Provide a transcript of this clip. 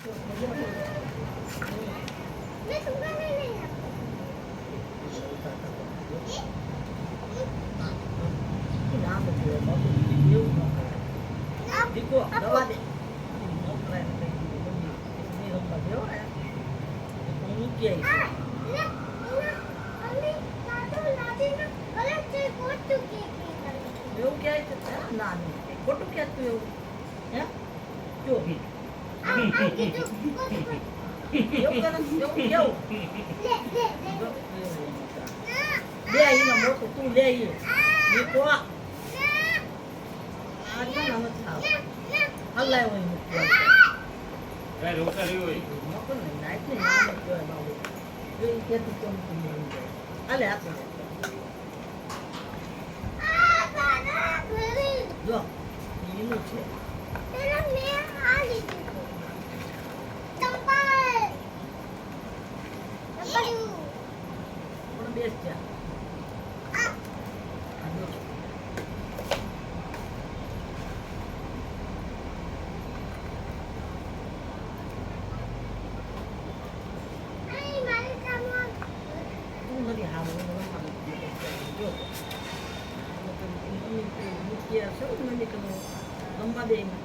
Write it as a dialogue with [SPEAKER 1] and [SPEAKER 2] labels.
[SPEAKER 1] એવું ક્યાંય ના ખોટું ક્યાં તું એવું હે જો એવું કરે એવું કેવું લે એનો મોટું તું લે એ નીકો આ ના નથી આવ હલાય હોય મૂકી
[SPEAKER 2] કઈ રોકા રહ્યો હોય
[SPEAKER 1] મોકો ને નાઈટ ને નામ જોય બાબુ જો ઈ કે તું કેમ તું આલે હાથ જો એનું છે
[SPEAKER 3] તેરા મે આલી ચંપલ
[SPEAKER 1] પણ બેસ જા લંબા દે